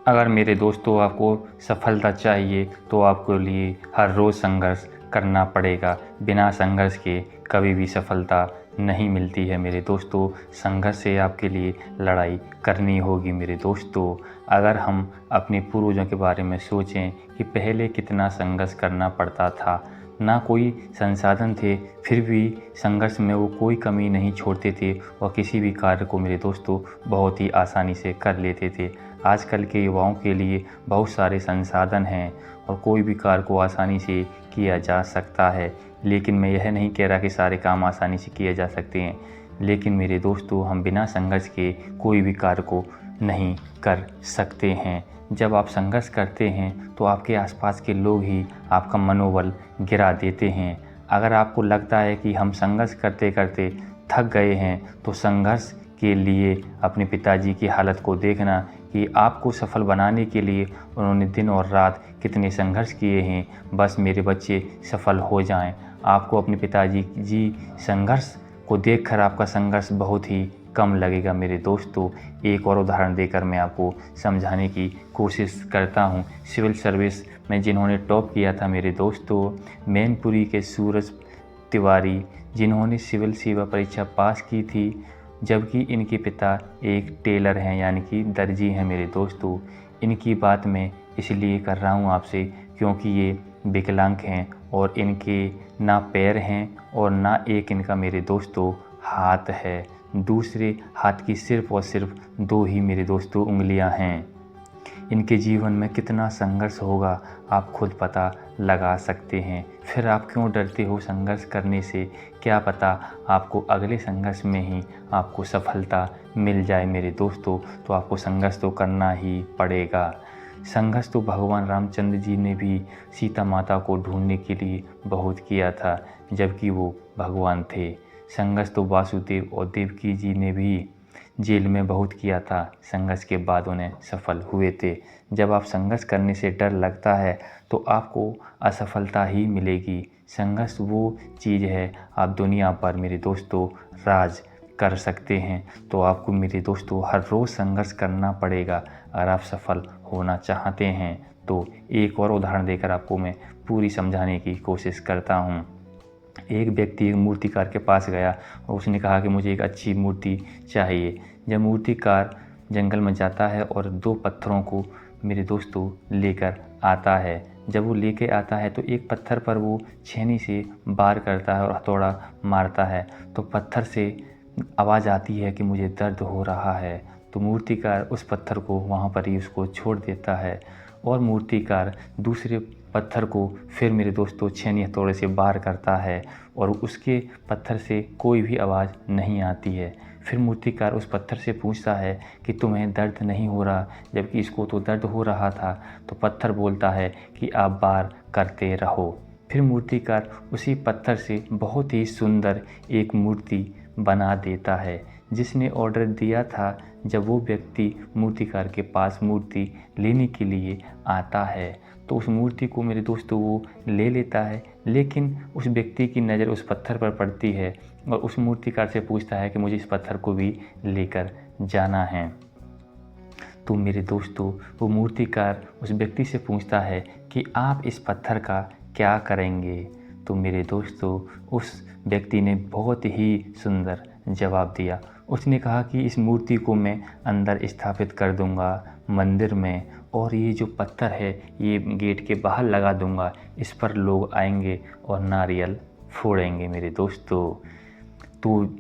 अगर मेरे दोस्तों आपको सफलता चाहिए तो आपको लिए हर रोज़ संघर्ष करना पड़ेगा। बिना संघर्ष के कभी भी सफलता नहीं मिलती है मेरे दोस्तों। संघर्ष से आपके लिए लड़ाई करनी होगी मेरे दोस्तों। अगर हम अपने पूर्वजों के बारे में सोचें कि पहले कितना संघर्ष करना पड़ता था, ना कोई संसाधन थे, फिर भी संघर्ष में वो कोई कमी नहीं छोड़ते थे और किसी भी कार्य को मेरे दोस्तों बहुत ही आसानी से कर लेते थे। आजकल के युवाओं के लिए बहुत सारे संसाधन हैं और कोई भी कार्य को आसानी से किया जा सकता है, लेकिन मैं यह नहीं कह रहा कि सारे काम आसानी से किए जा सकते हैं। लेकिन मेरे दोस्तों, हम बिना संघर्ष के कोई भी कार्य को नहीं कर सकते हैं। जब आप संघर्ष करते हैं तो आपके आसपास के लोग ही आपका मनोबल गिरा देते हैं। अगर आपको लगता है कि हम संघर्ष करते करते थक गए हैं, तो संघर्ष के लिए अपने पिताजी की हालत को देखना कि आपको सफल बनाने के लिए उन्होंने दिन और रात कितने संघर्ष किए हैं। बस मेरे बच्चे सफल हो जाएं। आपको अपने पिताजी जी संघर्ष को देखकर आपका संघर्ष बहुत ही कम लगेगा मेरे दोस्तों। एक और उदाहरण देकर मैं आपको समझाने की कोशिश करता हूँ। सिविल सर्विस में जिन्होंने टॉप किया था मेरे दोस्तों, मैनपुरी के सूरज तिवारी, जिन्होंने सिविल सेवा परीक्षा पास की थी, जबकि इनके पिता एक टेलर हैं, यानी कि दर्जी हैं मेरे दोस्तों। इनकी बात मैं इसलिए कर रहा हूँ आपसे क्योंकि ये विकलांग हैं और इनके ना पैर हैं और ना एक इनका मेरे दोस्तों हाथ है। दूसरे हाथ की सिर्फ़ और सिर्फ 2 ही मेरे दोस्तों उंगलियां हैं। इनके जीवन में कितना संघर्ष होगा आप खुद पता लगा सकते हैं। फिर आप क्यों डरते हो संघर्ष करने से? क्या पता आपको अगले संघर्ष में ही आपको सफलता मिल जाए मेरे दोस्तों। तो आपको संघर्ष तो करना ही पड़ेगा। संघर्ष तो भगवान रामचंद्र जी ने भी सीता माता को ढूंढने के लिए बहुत किया था, जबकि वो भगवान थे। संघर्ष तो वासुदेव और देवकी जी ने भी जेल में बहुत किया था, संघर्ष के बाद उन्हें सफल हुए थे। जब आप संघर्ष करने से डर लगता है तो आपको असफलता ही मिलेगी। संघर्ष वो चीज़ है, आप दुनिया पर मेरे दोस्तों राज कर सकते हैं। तो आपको मेरे दोस्तों हर रोज़ संघर्ष करना पड़ेगा अगर आप सफल होना चाहते हैं। तो एक और उदाहरण देकर आपको मैं पूरी समझाने की कोशिश करता हूँ। एक व्यक्ति एक मूर्तिकार के पास गया और उसने कहा कि मुझे एक अच्छी मूर्ति चाहिए। जब मूर्तिकार जंगल में जाता है और 2 पत्थरों को मेरे दोस्तों लेकर आता है, जब वो लेके आता है तो एक पत्थर पर वो छेनी से वार करता है और हथौड़ा मारता है, तो पत्थर से आवाज़ आती है कि मुझे दर्द हो रहा है। तो मूर्तिकार उस पत्थर को वहाँ पर ही उसको छोड़ देता है और मूर्तिकार दूसरे पत्थर को फिर मेरे दोस्तों छेनी हथौड़े से वार करता है और उसके पत्थर से कोई भी आवाज़ नहीं आती है। फिर मूर्तिकार उस पत्थर से पूछता है कि तुम्हें दर्द नहीं हो रहा, जबकि इसको तो दर्द हो रहा था। तो पत्थर बोलता है कि आप वार करते रहो। फिर मूर्तिकार उसी पत्थर से बहुत ही सुंदर एक मूर्ति बना देता है। जिसने ऑर्डर दिया था, जब वो व्यक्ति मूर्तिकार के पास मूर्ति लेने के लिए आता है तो उस मूर्ति को मेरे दोस्तों वो ले लेता है, लेकिन उस व्यक्ति की नज़र उस पत्थर पर पड़ती है और उस मूर्तिकार से पूछता है कि मुझे इस पत्थर को भी लेकर जाना है। तो मेरे दोस्तों वो मूर्तिकार उस व्यक्ति से पूछता है कि आप इस पत्थर का क्या करेंगे? तो मेरे दोस्तों उस व्यक्ति ने बहुत ही सुंदर जवाब दिया। उसने कहा कि इस मूर्ति को मैं अंदर स्थापित कर दूंगा मंदिर में, और ये जो पत्थर है ये गेट के बाहर लगा दूंगा। इस पर लोग आएंगे और नारियल फोड़ेंगे मेरे दोस्तों। तो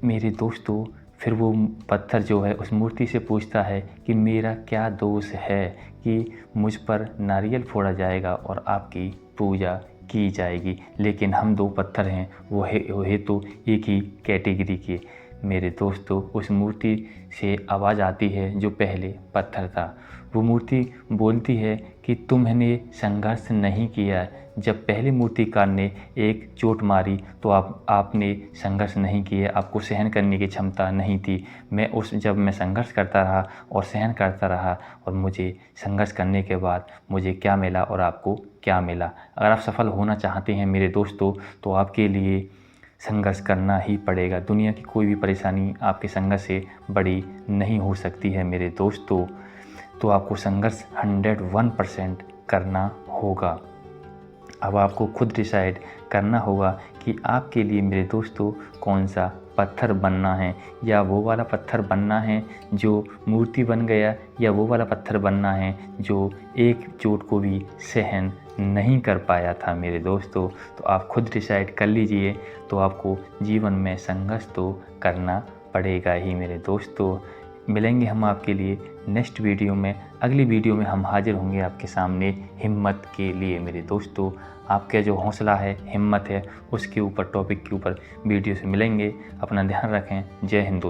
मेरे दोस्तों फिर वो पत्थर जो है उस मूर्ति से पूछता है कि मेरा क्या दोष है कि मुझ पर नारियल फोड़ा जाएगा और आपकी पूजा की जाएगी। लेकिन हम 2 पत्थर हैं, वो है तो एक ही कैटेगरी के। मेरे दोस्तों उस मूर्ति से आवाज़ आती है जो पहले पत्थर था। वो मूर्ति बोलती है कि तुमने संघर्ष नहीं किया। जब पहले मूर्तिकार ने एक चोट मारी तो आपने संघर्ष नहीं किया, आपको सहन करने की क्षमता नहीं थी। जब मैं संघर्ष करता रहा और सहन करता रहा और मुझे संघर्ष करने के बाद मुझे क्या मिला और आपको क्या मिला। अगर आप सफल होना चाहते हैं मेरे दोस्तों तो आपके लिए संघर्ष करना ही पड़ेगा। दुनिया की कोई भी परेशानी आपके संघर्ष से बड़ी नहीं हो सकती है मेरे दोस्तों। तो आपको संघर्ष 101% करना होगा। अब आपको खुद डिसाइड करना होगा कि आपके लिए मेरे दोस्तों कौन सा पत्थर बनना है, या वो वाला पत्थर बनना है जो मूर्ति बन गया, या वो वाला पत्थर बनना है जो एक चोट को भी सहन नहीं कर पाया था मेरे दोस्तों। तो आप खुद डिसाइड कर लीजिए। तो आपको जीवन में संघर्ष तो करना पड़ेगा ही मेरे दोस्तों। मिलेंगे हम आपके लिए नेक्स्ट वीडियो में। अगली वीडियो में हम हाजिर होंगे आपके सामने हिम्मत के लिए मेरे दोस्तों। आपका जो हौसला है, हिम्मत है, उसके ऊपर, टॉपिक के ऊपर वीडियो से मिलेंगे। अपना ध्यान रखें। जय हिंद।